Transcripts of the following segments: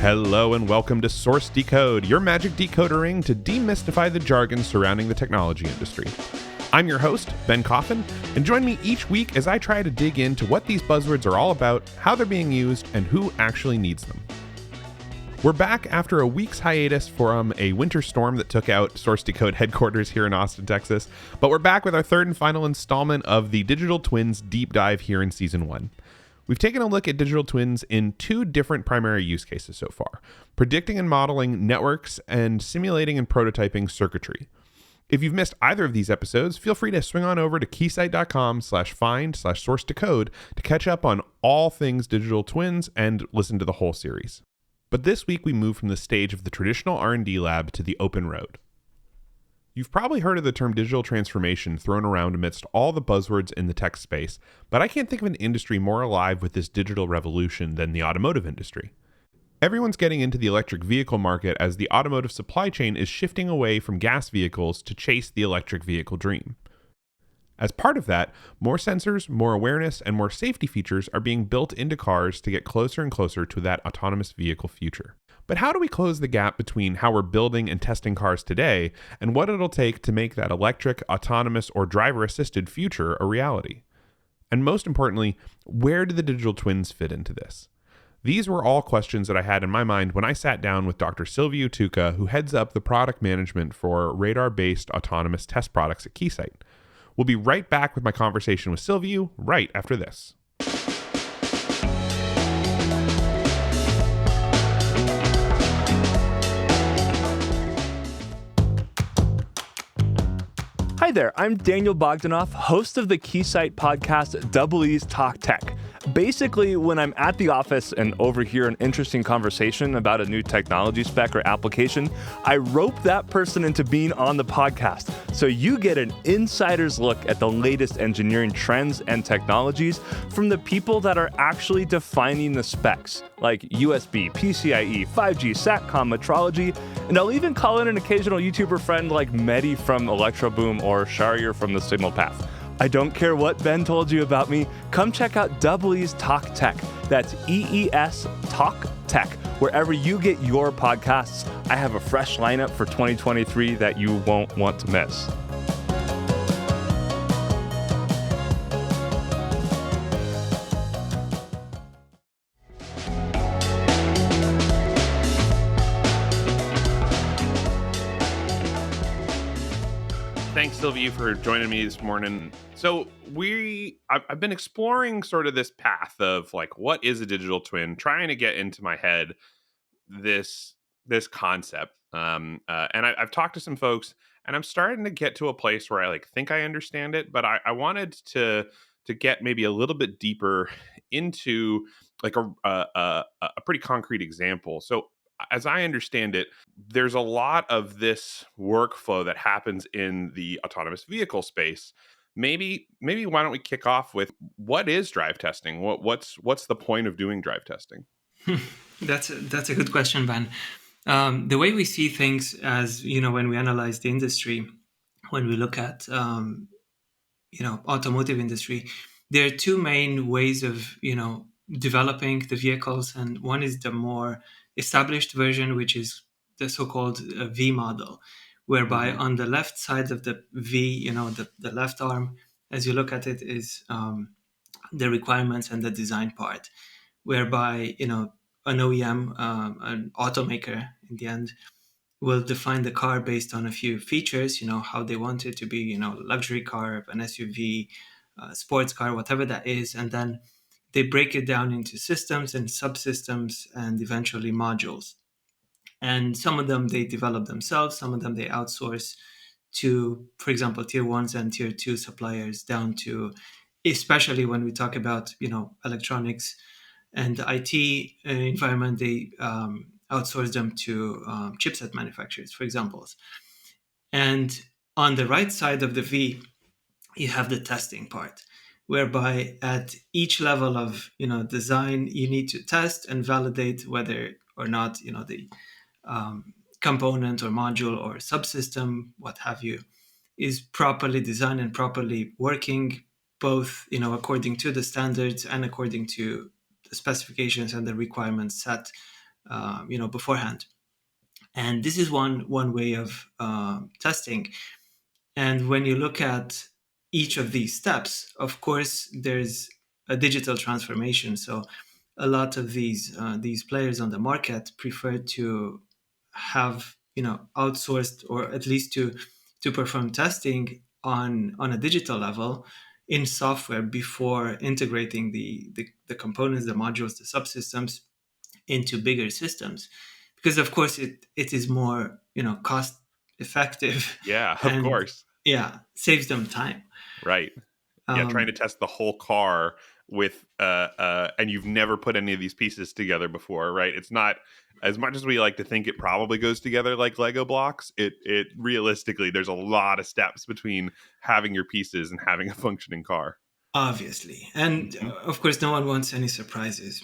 Hello and welcome to Source Decode, your magic decoder ring to demystify the jargon surrounding the technology industry. I'm your host, Ben Coffin, and join me each week as I try to dig into what these buzzwords are all about, how they're being used, and who actually needs them. We're back after a week's hiatus from a winter storm that took out Source Decode headquarters here in Austin, Texas, but we're back with our third and final installment of the Digital Twins Deep Dive here in Season 1. We've taken a look at digital twins in two different primary use cases so far: predicting and modeling networks and simulating and prototyping circuitry. If you've missed either of these episodes, feel free to swing on over to keysight.com/find/source-decode to catch up on all things digital twins and listen to the whole series. But this week we move from the stage of the traditional R&D lab to the open road. You've probably heard of the term digital transformation thrown around amidst all the buzzwords in the tech space, but I can't think of an industry more alive with this digital revolution than the automotive industry. Everyone's getting into the electric vehicle market as the automotive supply chain is shifting away from gas vehicles to chase the electric vehicle dream. As part of that, more sensors, more awareness, and more safety features are being built into cars to get closer and closer to that autonomous vehicle future. But how do we close the gap between how we're building and testing cars today and what it'll take to make that electric, autonomous, or driver-assisted future a reality? And most importantly, where do the digital twins fit into this? These were all questions that I had in my mind when I sat down with Dr. Silviu-Sorin Tuca, who heads up the product management for radar-based autonomous test products at Keysight. We'll be right back with my conversation with Silviu right after this. Hi there, I'm Daniel Bogdanoff, host of the Keysight podcast Double E's Talk Tech. Basically, when I'm at the office and overhear an interesting conversation about a new technology spec or application, I rope that person into being on the podcast. So you get an insider's look at the latest engineering trends and technologies from the people that are actually defining the specs, like USB, PCIe, 5G, SATCOM, metrology, and I'll even call in an occasional YouTuber friend like Mehdi from Electroboom or Shahriar from the Signal Path. I don't care what Ben told you about me. Come check out Double E's Talk Tech. That's EES Talk Tech. Wherever you get your podcasts, I have a fresh lineup for 2023 that you won't want to miss. Thanks, Silviu, for joining me this morning. So I've been exploring sort of this path of like, what is a digital twin? Trying to get into my head this concept. And I've talked to some folks, and I'm starting to get to a place where I like think I understand it, but I wanted to get maybe a little bit deeper into like a pretty concrete example. So as I understand it, there's a lot of this workflow that happens in the autonomous vehicle space. Maybe why don't we kick off with what is drive testing? What's the point of doing drive testing? That's a good question, Ben. The way we see things, as you know, when we analyze the industry, when we look at automotive industry, there are two main ways of developing the vehicles, and one is the more established version, which is the so-called V model, whereby on the left side of the V, the left arm, as you look at it, is the requirements and the design part, whereby an OEM, an automaker, in the end, will define the car based on a few features, how they want it to be, luxury car, an SUV, sports car, whatever that is, and then they break it down into systems and subsystems and eventually modules. And some of them they develop themselves, some of them they outsource to, for example, tier ones and tier two suppliers, down to, especially when we talk about, electronics and the IT environment, they outsource them to chipset manufacturers, for example. And on the right side of the V, you have the testing part, whereby at each level of design, you need to test and validate whether or not the component or module or subsystem, what have you, is properly designed and properly working, both according to the standards and according to the specifications and the requirements set beforehand. And this is one way of testing. And when you look at each of these steps, of course, there's a digital transformation. So a lot of these players on the market prefer to have outsourced, or at least to perform testing on a digital level in software before integrating the components, the modules, the subsystems into bigger systems, because of course it is more cost effective Yeah, of and course. yeah, saves them time. Right. Yeah, trying to um test the whole car with and you've never put any of these pieces together before, right? It's not, as much as we like to think it probably goes together like Lego blocks, it realistically there's a lot of steps between having your pieces and having a functioning car. Obviously, and Mhm. of course no one wants any surprises.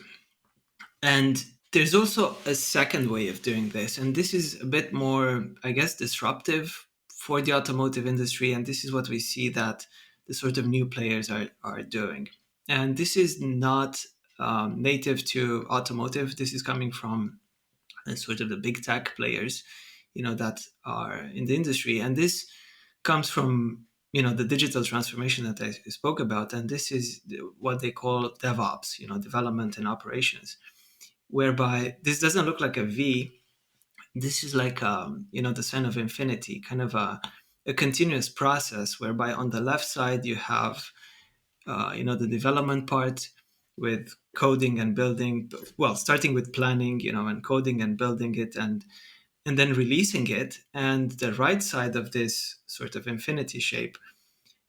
And there's also a second way of doing this, and this is a bit more, I guess, disruptive for the automotive industry. And this is what we see that the sort of new players are doing. And this is not native to automotive. This is coming from sort of the big tech players, that are in the industry. And this comes from the digital transformation that I spoke about. And this is what they call DevOps, development and operations, whereby this doesn't look like a V. This is like the sign of infinity, kind of a continuous process, whereby on the left side you have the development part with coding and building, well, starting with planning, and coding and building it, and then releasing it. And the right side of this sort of infinity shape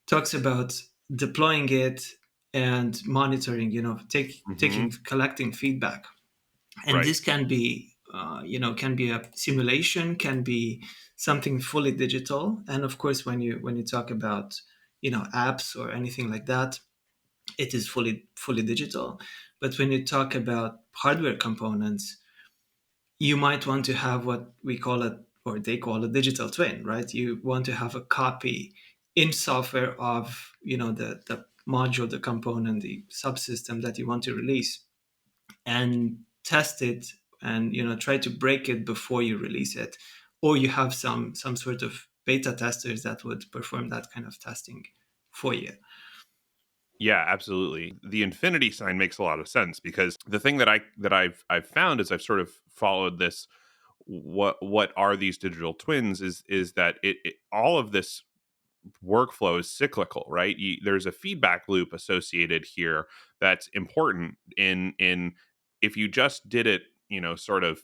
talks about deploying it and monitoring, Mhm. collecting feedback. And Right. this can be can be a simulation, can be something fully digital. And of course, when you talk about apps or anything like that, it is fully digital. But when you talk about hardware components, you might want to have what we call it, or they call a digital twin, right? You want to have a copy in software of the module, the component, the subsystem that you want to release, and test it, and try to break it before you release it. Or you have some sort of beta testers that would perform that kind of testing for you. Yeah, absolutely. The infinity sign makes a lot of sense because the thing that I've found as I've sort of followed this, what are these digital twins, is that it all of this workflow is cyclical, right? There's a feedback loop associated here that's important. In If you just did it, sort of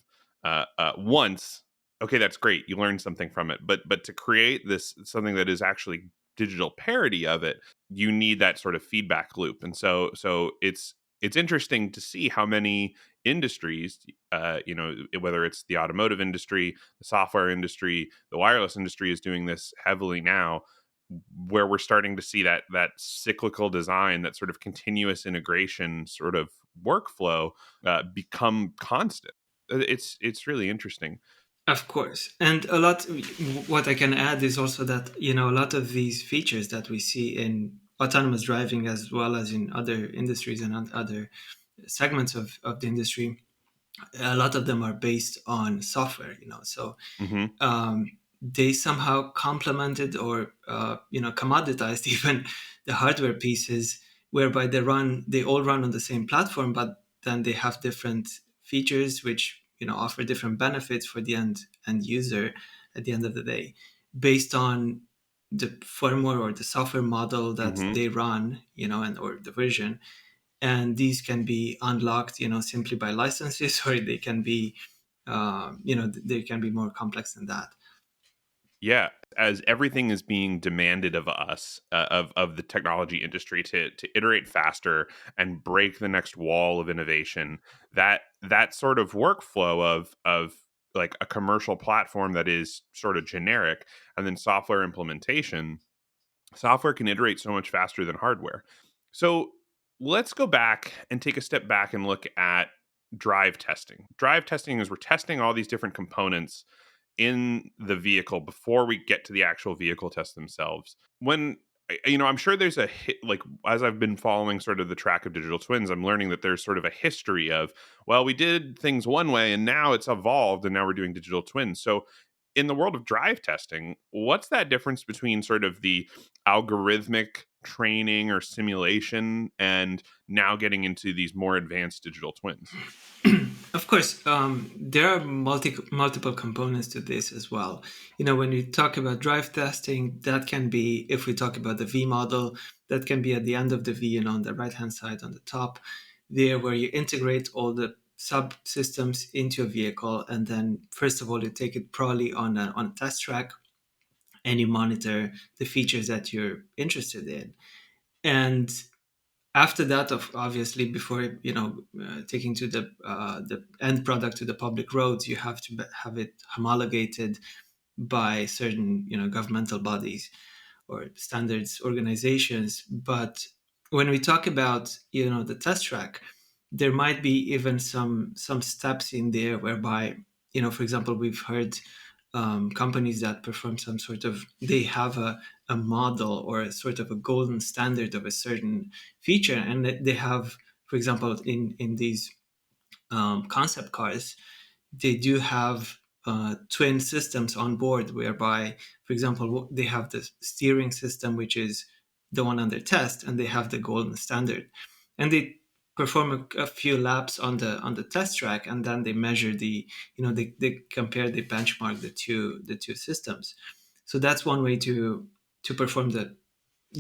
once, okay, that's great. You learned something from it, but to create this something that is actually digital parody of it, you need that sort of feedback loop. And so it's interesting to see how many industries, whether it's the automotive industry, the software industry, the wireless industry, is doing this heavily now, where we're starting to see that cyclical design, that sort of continuous integration sort of workflow become constant. It's really interesting. Of course. And a lot, what I can add is also that, a lot of these features that we see in autonomous driving, as well as in other industries and other segments of the industry, a lot of them are based on software, so Hmm. they somehow complemented, or commoditized even the hardware pieces, whereby they all run on the same platform, but then they have different features which offer different benefits for the end user at the end of the day, based on the firmware or the software model that Hmm. they run, and or the version. And these can be unlocked simply by licenses, or they can be they can be more complex than that. Yeah, as everything is being demanded of us, of the technology industry to iterate faster and break the next wall of innovation, that sort of workflow of like a commercial platform that is sort of generic, and then software implementation, software can iterate so much faster than hardware. So let's go back and take a step back and look at drive testing. Drive testing is we're testing all these different components in the vehicle before we get to the actual vehicle tests themselves. When I'm sure there's like, as I've been following sort of the track of digital twins, I'm learning that there's sort of a history of, well, we did things one way and now it's evolved and now we're doing digital twins. So in the world of drive testing, what's that difference between sort of the algorithmic training or simulation and now getting into these more advanced digital twins? Of course, there are multiple components to this as well. When we talk about drive testing, that can be, if we talk about the V model, that can be at the end of the V and on the right hand side on the top, there where you integrate all the subsystems into a vehicle, and then first of all you take it probably on a test track, and you monitor the features that you're interested in. And after that, obviously, before taking to the end product to the public roads, you have to have it homologated by certain governmental bodies or standards organizations. But when we talk about the test track, there might be even some steps in there whereby for example, we've heard companies that perform some sort of, they have a model or a sort of a golden standard of a certain feature, and they have, for example, in these concept cars, they do have twin systems on board whereby, for example, they have the steering system, which is the one under test, and they have the golden standard, and they perform a few laps on the test track, and then they measure they compare, they benchmark the two systems. So that's one way to perform the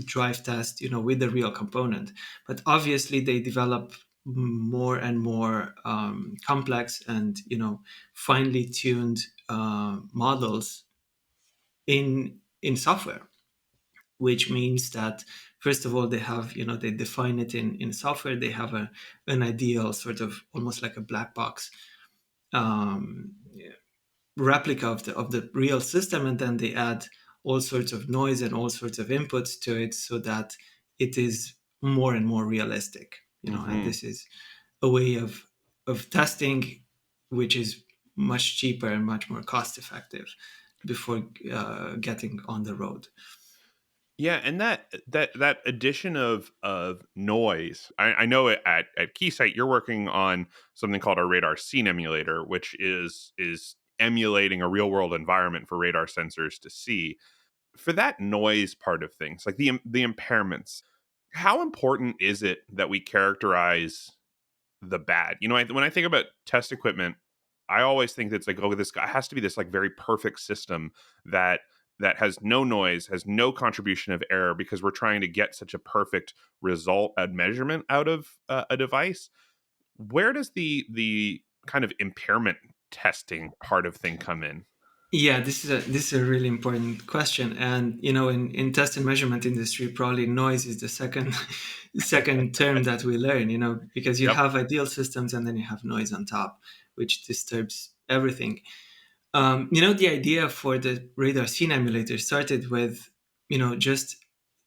drive test, with the real component. But obviously, they develop more and more complex and finely tuned models in software, which means that first of all they have they define it in software. They have an ideal sort of almost like a black box um, replica of the real system, and then they add all sorts of noise and all sorts of inputs to it so that it is more and more realistic. And Hmm. this is a way of testing which is much cheaper and much more cost effective before getting on the road. Yeah, and that addition of noise. I know at Keysight you're working on something called our radar scene emulator, which is emulating a real world environment for radar sensors to see. For that noise part of things, like the impairments, how important is it that we characterize the bad? When I think about test equipment, I always think that it's like, oh, this guy has to be this like very perfect system that has no noise, has no contribution of error, because we're trying to get such a perfect result and measurement out of a device. Where does the kind of impairment testing part of thing come in? Yeah, this is a really important question, and in test and measurement industry, probably noise is the second second term that we learn. Because you Yep. have ideal systems and then you have noise on top, which disturbs everything. The idea for the radar scene emulator started with just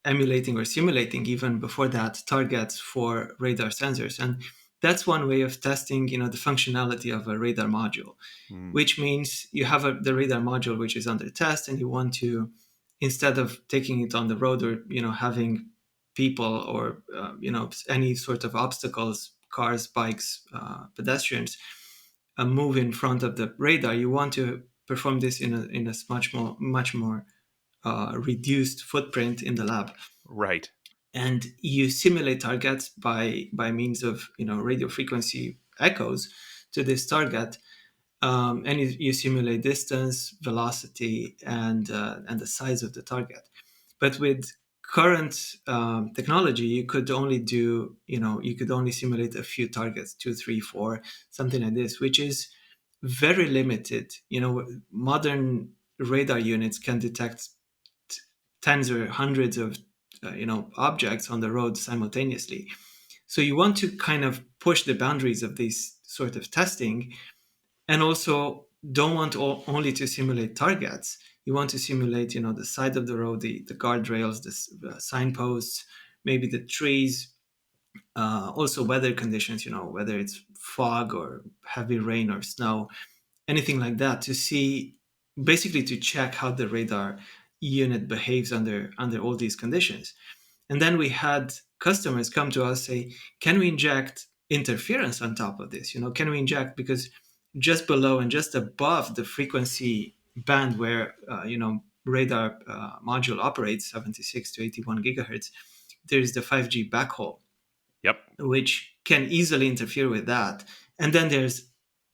emulating or simulating, even before that, targets for radar sensors, and that's one way of testing the functionality of a radar module, Mm. which means you have the radar module which is under test, and you want to, instead of taking it on the road or having people or any sort of obstacles, cars, bikes, pedestrians, move in front of the radar, you want to perform this in a much more reduced footprint in the lab, Right. and you simulate targets by means of radio frequency echoes to this target, and you simulate distance, velocity, and the size of the target. But with current technology, you could only simulate a few targets, two, three, four, something like this, which is very limited. Modern radar units can detect tens or hundreds of objects on the road simultaneously. So you want to kind of push the boundaries of this sort of testing, and also don't want only to simulate targets. You want to simulate the side of the road, the guardrails, the signposts, maybe the trees, also weather conditions, whether it's fog or heavy rain or snow, anything like that, to see, basically to check how the radar unit behaves under all these conditions. And then we had customers come to us say, can we inject interference on top of this? Can we inject, because just below and just above the frequency band where radar module operates, 76 to 81 gigahertz, there's the 5G backhaul, Yep. which can easily interfere with that. And then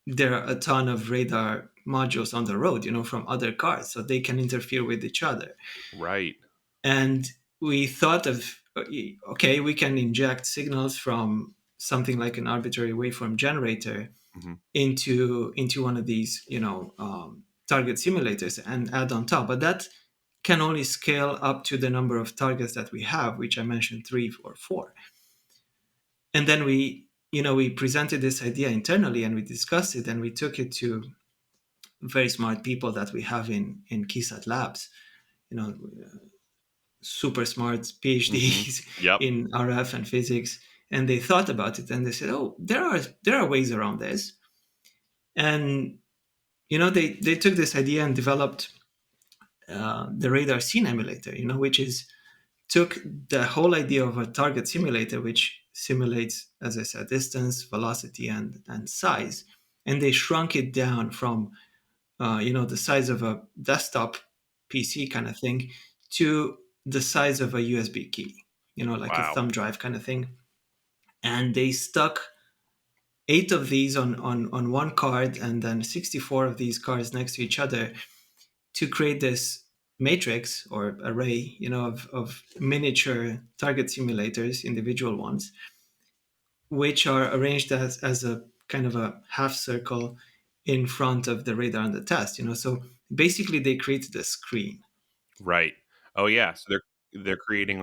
there are a ton of radar modules on the road, from other cars, so they can interfere with each other. Right. And we thought of, okay, we can inject signals from something like an arbitrary waveform generator Mm-hmm. into one of these, target simulators and add on top. But that can only scale up to the number of targets that we have, which I mentioned 3 or 4. And then we presented this idea internally and we discussed it and we took it to very smart people that we have in Keysight Labs, super smart PhDs Yep. in RF and physics. And they thought about it and they said, oh, there are ways around this. And, they took this idea and developed the radar scene emulator, which took the whole idea of a target simulator, which simulates, as I said, distance, velocity, and size. And they shrunk it down from, the size of a desktop PC kind of thing to the size of a USB key, like a Wow. thumb drive kind of thing. And they stuck 8 of these on one card and then 64 of these cards next to each other to create this matrix or array, of miniature target simulators, individual ones, which are arranged as a kind of a half circle in front of the radar on the test. So basically they created a screen. Right. Oh yeah. So they're creating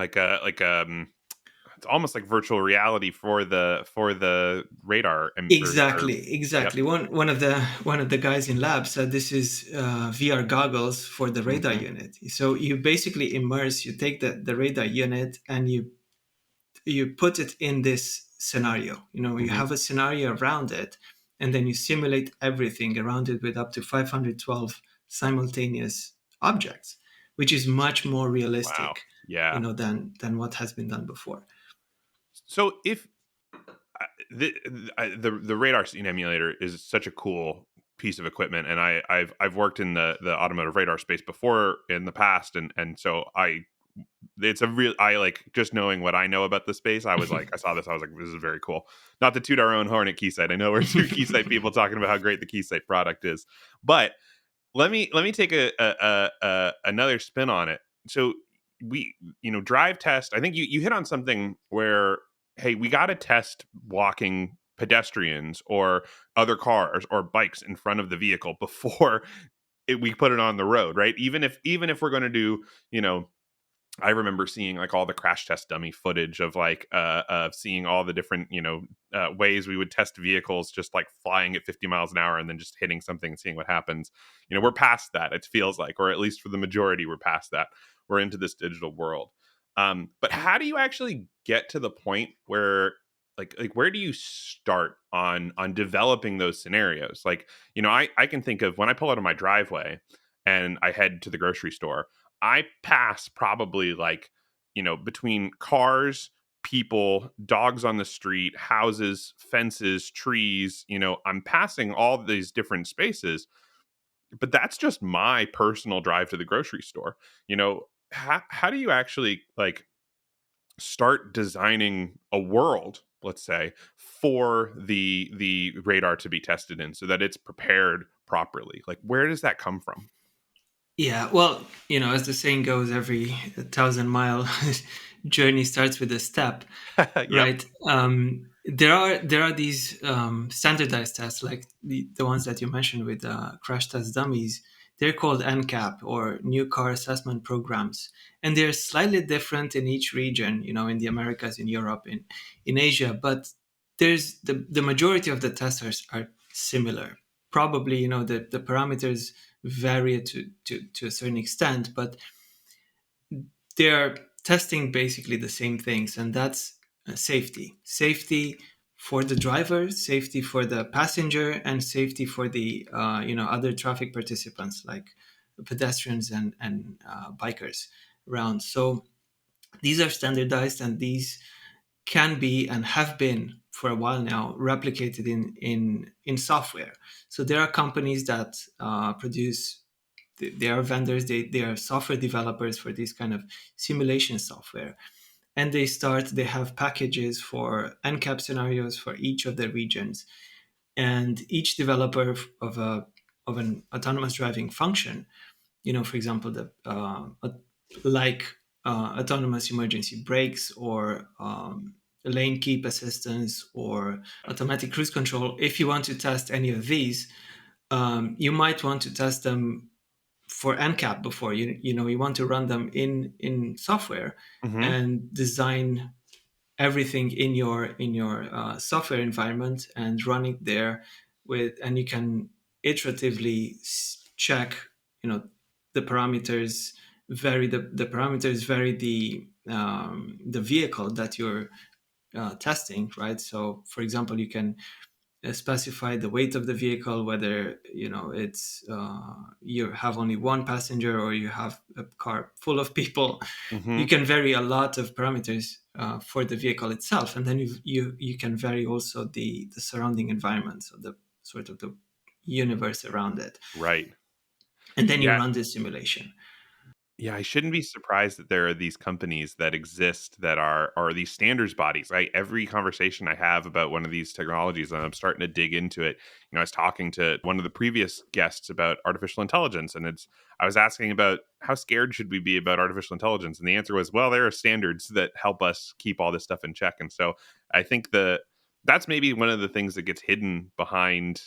it's almost like virtual reality for the radar Yep. Exactly. One of the guys in lab said this is VR goggles for the radar Mm-hmm. unit. So you basically immerse. You take the radar unit and you put it in this scenario. You Mm-hmm. have a scenario around it, and then you simulate everything around it with up to 512 simultaneous objects, which is much more Wow. realistic, Yeah. than what has been done before. So if the radar scene emulator is such a cool piece of equipment, and I've worked in the automotive radar space before in the past, and so it's a real I like just knowing what I know about the space. I was like, I saw this, I was like, this is very cool. Not to toot our own horn at Keysight. I know we're two Keysight people talking about how great the Keysight product is, but let me take another spin on it. So we drive test. I think you hit on something where, hey, we got to test walking pedestrians or other cars or bikes in front of the vehicle before we put it on the road, right? Even if we're going to do, I remember seeing like all the crash test dummy footage of of seeing all the different ways we would test vehicles, just like flying at 50 miles an hour and then just hitting something and seeing what happens. We're past that, it feels like, or at least for the majority we're past that. We're into this digital world. But how do you actually get to the point where like where do you start on developing those scenarios? I can think of when I pull out of my driveway and I head to the grocery store, I pass probably between cars, people, dogs on the street, houses, fences, trees, I'm passing all these different spaces, but that's just my personal drive to the grocery store. How do you actually start designing a world, let's say, for the radar to be tested in so that it's prepared properly? Like, where does that come from? Yeah, well, as the saying goes, every 1,000-mile journey starts with a step, Yep. right? There are these standardized tests, like the ones that you mentioned with crash test dummies. They're called NCAP, or New Car Assessment Programs, and they're slightly different in each region. In the Americas, in Europe, in Asia, but there's the majority of the tests are similar. Probably, the parameters vary to a certain extent, but they're testing basically the same things, and that's safety for the driver, safety for the passenger, and safety for the other traffic participants, like pedestrians and bikers around. So these are standardized, and these can be and have been for a while now replicated in software. So there are companies that produce. They are vendors. They are software developers for this kind of simulation software, and they have packages for NCAP scenarios for each of the regions, and each developer of an autonomous driving function, for example, like autonomous emergency brakes or lane keep assistance or automatic cruise control. If you want to test any of these, you might want to test them for NCAP before you want to run them in software Mm-hmm. and design everything in your software environment and run it there and you can iteratively check, the parameters the parameters vary the vehicle that you're testing, right? So for example, you can specify the weight of the vehicle, whether it's you have only one passenger or you have a car full of people. Mm-hmm. You can vary a lot of parameters for the vehicle itself, and then you can vary also the surrounding environment, so the sort of the universe around it, Right. and then you Yeah. run this simulation. Yeah, I shouldn't be surprised that there are these companies that exist that are these standards bodies. Right, every conversation I have about one of these technologies, and I'm starting to dig into it. I was talking to one of the previous guests about artificial intelligence, and I was asking about how scared should we be about artificial intelligence, and the answer was, well, there are standards that help us keep all this stuff in check. And so I think that's maybe one of the things that gets hidden behind.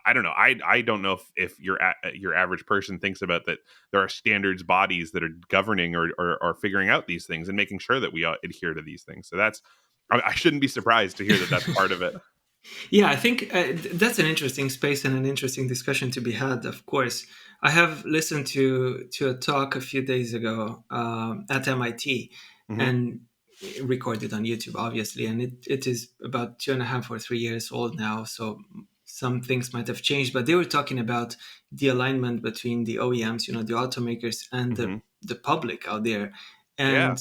I don't know. I don't know if your average person thinks about that. There are standards bodies that are governing or figuring out these things and making sure that we adhere to these things. So I shouldn't be surprised to hear that that's part of it. Yeah, I think that's an interesting space and an interesting discussion to be had. Of course, I have listened to a talk a few days ago at MIT, Hmm. and recorded on YouTube, obviously, and it is about 2.5 or 3 years old now. So some things might have changed, but they were talking about the alignment between the OEMs, the automakers, and the Hmm. the public out there, Yeah. and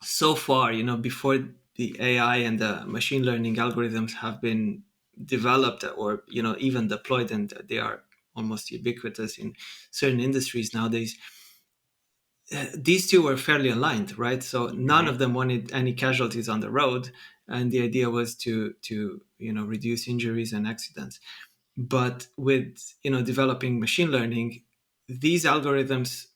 so far, before the AI and the machine learning algorithms have been developed or even deployed, and they are almost ubiquitous in certain industries nowadays, these two were fairly aligned, right? So none Hmm. of them wanted any casualties on the road, and the idea was to reduce injuries and accidents. But with developing machine learning, these algorithms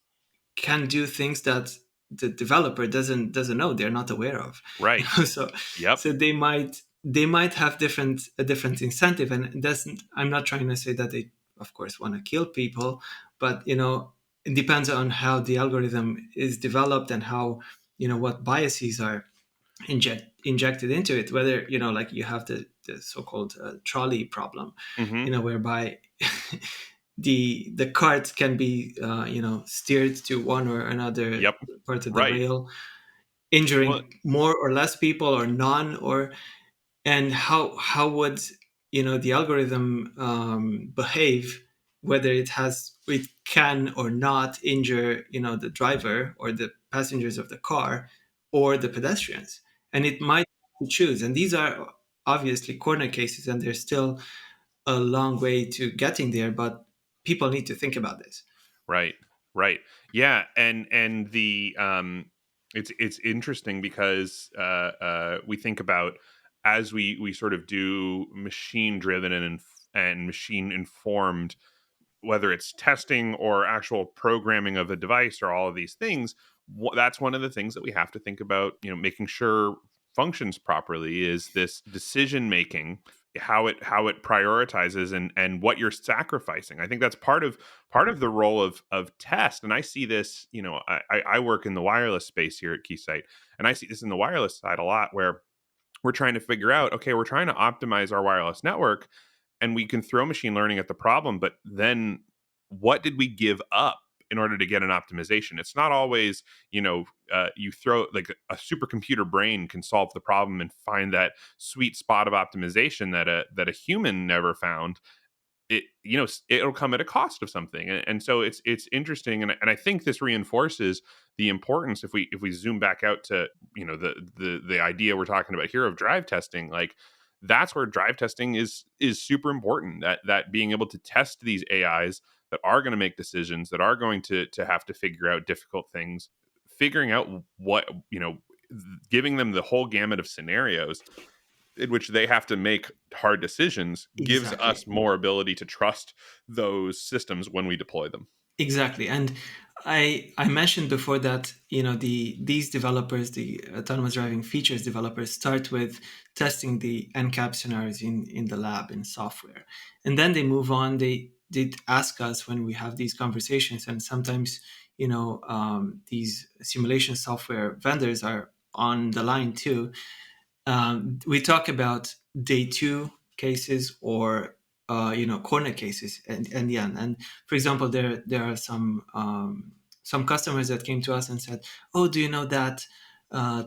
can do things that the developer doesn't know, they're not aware of. Right. So Yep. so they might have a different incentive, and it doesn't I'm not trying to say that they of course want to kill people, but it depends on how the algorithm is developed and how what biases are injected into it, whether like you have the so-called trolley problem, Hmm. whereby the cart can be steered to one or another Yep. part of the Right. rail, Well. injuring more or less people or none, or and how would the algorithm behave, whether it can or not injure the driver or the passengers of the car or the pedestrians, and it might have to choose. And these are obviously corner cases, and there's still a long way to getting there, but people need to think about this. Right. Right. Yeah. And it's interesting because we think about as we sort of do machine driven and machine informed, whether it's testing or actual programming of a device or all of these things. That's one of the things that we have to think about, making sure functions properly is this decision making, how it prioritizes and what you're sacrificing. I think that's part of the role of test. And I see this, I work in the wireless space here at Keysight, and I see this in the wireless side a lot, where we're trying to figure out, okay, we're trying to optimize our wireless network, and we can throw machine learning at the problem, but then what did we give up in order to get an optimization? It's not always, you throw like a supercomputer brain can solve the problem and find that sweet spot of optimization that a human never found. it'll come at a cost of something. And so it's interesting. And I think this reinforces the importance, if we zoom back out to, the idea we're talking about here of drive testing. Like, that's where drive testing is super important, that being able to test these AIs that are going to make decisions, that are going to have to figure out difficult things, figuring out what, giving them the whole gamut of scenarios in which they have to make hard decisions, gives Exactly. us more ability to trust those systems when we deploy them. Exactly. And I mentioned before that, these developers, the autonomous driving features developers, start with testing the NCAP scenarios in the lab in software. And then they move on. They did ask us when we have these conversations, and sometimes, these simulation software vendors are on the line too. We talk about day two cases, or corner cases, and yeah. And for example, there are some customers that came to us and said, "Oh, do you know that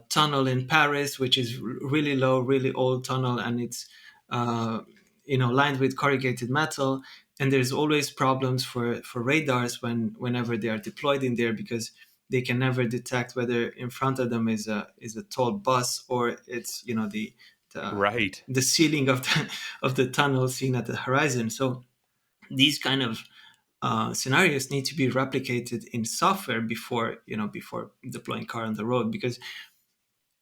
tunnel in Paris, which is really low, really old tunnel, and it's lined with corrugated metal, and there's always problems for radars whenever they are deployed in there, because they can never detect whether in front of them is a tall bus, or it's the Right. the ceiling of the tunnel seen at the horizon." So these kind of scenarios need to be replicated in software before deploying car on the road, because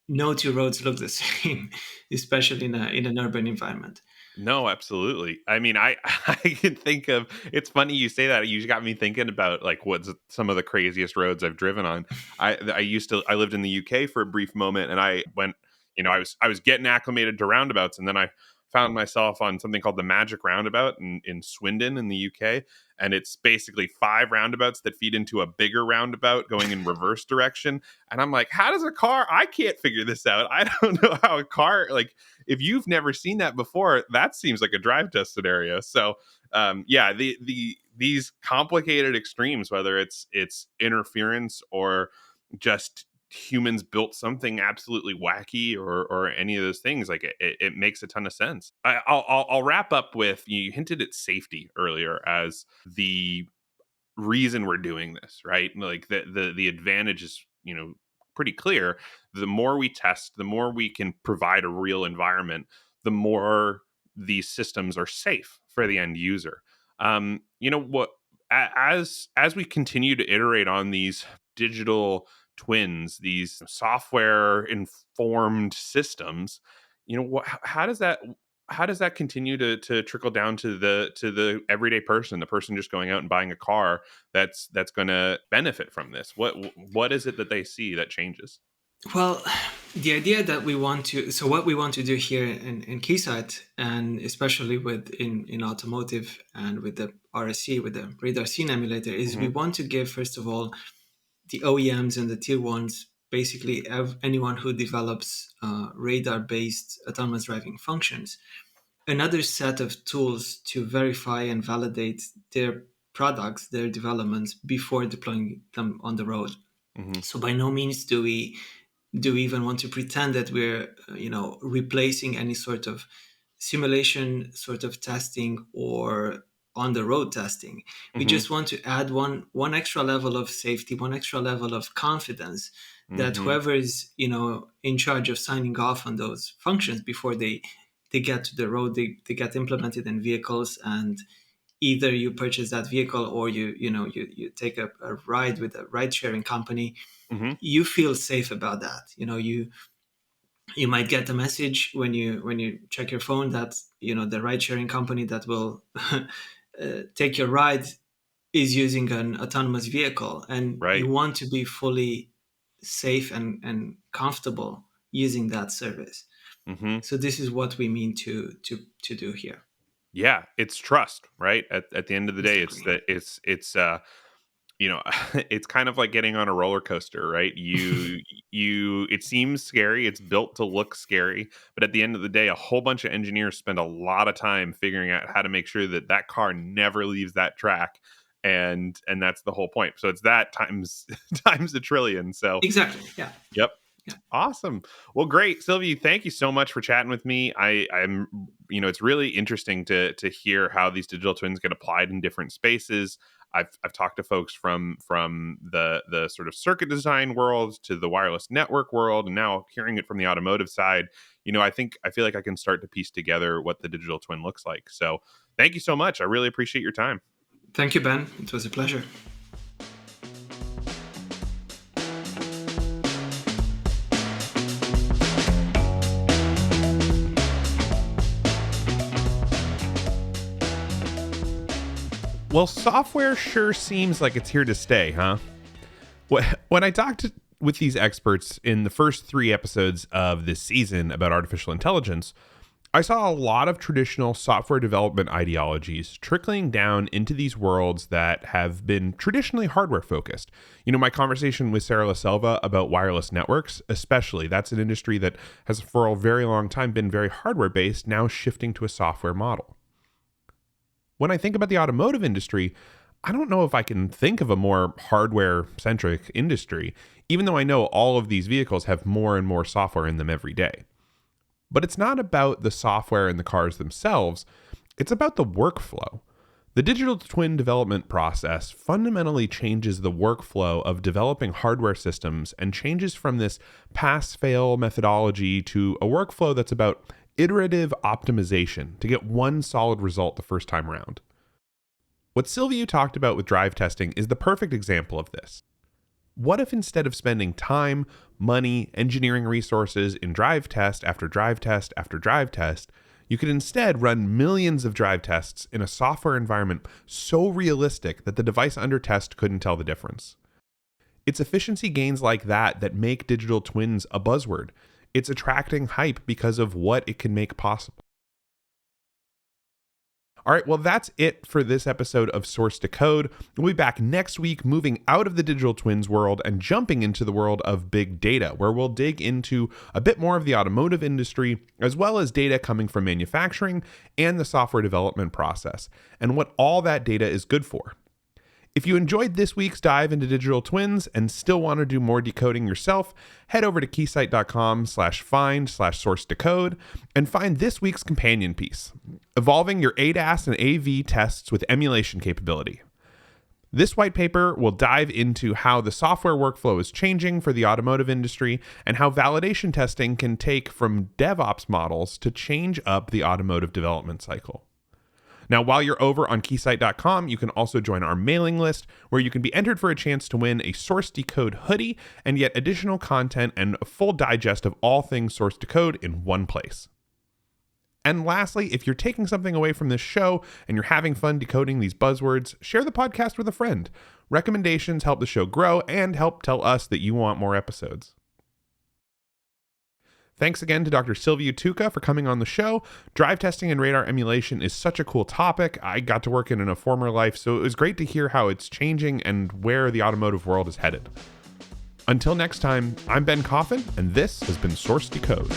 no two roads look the same, especially in an urban environment. No, absolutely. I mean, I can think of, it's funny you say that. You just got me thinking about, like, what's some of the craziest roads I've driven on. I lived in the UK for a brief moment, and I went, I was getting acclimated to roundabouts, and then I found myself on something called the Magic Roundabout in Swindon in the UK. And it's basically 5 roundabouts that feed into a bigger roundabout going in reverse direction. And I'm like, how does a car, I can't figure this out. I don't know how a car, like, if you've never seen that before, that seems like a drive test scenario. So yeah, these complicated extremes, whether it's interference or just humans built something absolutely wacky, or any of those things, like, it makes a ton of sense. I'll wrap up with, you hinted at safety earlier as the reason we're doing this, right? Like, the advantage is, pretty clear. The more we test, the more we can provide a real environment, the more these systems are safe for the end user. What, as we continue to iterate on these digital twins, these software informed systems, how does that continue to trickle down to the everyday person, the person just going out and buying a car that's going to benefit from this? What is it that they see that changes? Well, the idea that what we want to do here in Keysight, and especially in automotive and with the RSC, with the radar scene emulator, is we Hmm. want to give, first of all, the OEMs and the tier ones, basically anyone who develops radar-based autonomous driving functions, another set of tools to verify and validate their products, their developments, before deploying them on the road. Hmm. So by no means do we even want to pretend that we're replacing any sort of simulation sort of testing or on the road testing. We Hmm. just want to add one extra level of safety, one extra level of confidence, that Hmm. whoever is in charge of signing off on those functions before they get to the road, they get implemented in vehicles, and either you purchase that vehicle, or you take a ride with a ride sharing company, Hmm. you feel safe about that. You might get a message when you check your phone that the ride sharing company that will take your ride is using an autonomous vehicle, and you Right. want to be fully safe and comfortable using that service. Hmm. So this is what we mean to do here. Yeah, it's trust, right? At the end of the day, it's Exactly. that it's you know it's kind of like getting on a roller coaster, right? It seems scary, it's built to look scary, but at the end of the day, a whole bunch of engineers spend a lot of time figuring out how to make sure that that car never leaves that track. And that's the whole point. So it's that times times a trillion. So Exactly. Yeah. yep. Awesome. Well, great. Silviu, thank you so much for chatting with me. I'm, it's really interesting to hear how these digital twins get applied in different spaces. I've talked to folks from the sort of circuit design world to the wireless network world, and now hearing it from the automotive side. I feel like I can start to piece together what the digital twin looks like. So thank you so much. I really appreciate your time. Thank you, Ben. It was a pleasure. Well, software sure seems like it's here to stay, huh? When I talked with these experts in the first 3 episodes of this season about artificial intelligence, I saw a lot of traditional software development ideologies trickling down into these worlds that have been traditionally hardware focused. My conversation with Sarah LaSelva about wireless networks, especially, that's an industry that has for a very long time been very hardware based, now shifting to a software model. When I think about the automotive industry, I don't know if I can think of a more hardware-centric industry, even though I know all of these vehicles have more and more software in them every day. But it's not about the software in the cars themselves, it's about the workflow. The digital twin development process fundamentally changes the workflow of developing hardware systems and changes from this pass-fail methodology to a workflow that's about iterative optimization to get one solid result the first time around. What Silviu talked about with drive testing is the perfect example of this. What if instead of spending time, money, engineering resources in drive test after drive test after drive test, you could instead run millions of drive tests in a software environment so realistic that the device under test couldn't tell the difference? It's efficiency gains like that make digital twins a buzzword. It's attracting hype because of what it can make possible. All right, well, that's it for this episode of Source to Code. We'll be back next week, moving out of the digital twins world and jumping into the world of big data, where we'll dig into a bit more of the automotive industry, as well as data coming from manufacturing and the software development process, and what all that data is good for. If you enjoyed this week's dive into digital twins and still want to do more decoding yourself, head over to keysight.com/find/source-to-code and find this week's companion piece, Evolving Your ADAS and AV Tests with Emulation Capability. This white paper will dive into how the software workflow is changing for the automotive industry and how validation testing can take from DevOps models to change up the automotive development cycle. Now, while you're over on keysight.com, you can also join our mailing list where you can be entered for a chance to win a Source Decode hoodie and yet additional content and a full digest of all things Source Decode in one place. And lastly, if you're taking something away from this show and you're having fun decoding these buzzwords, share the podcast with a friend. Recommendations help the show grow and help tell us that you want more episodes. Thanks again to Dr. Silviu Tuca for coming on the show. Drive testing and radar emulation is such a cool topic. I got to work in a former life, so it was great to hear how it's changing and where the automotive world is headed. Until next time, I'm Ben Coffin, and this has been Source to Code.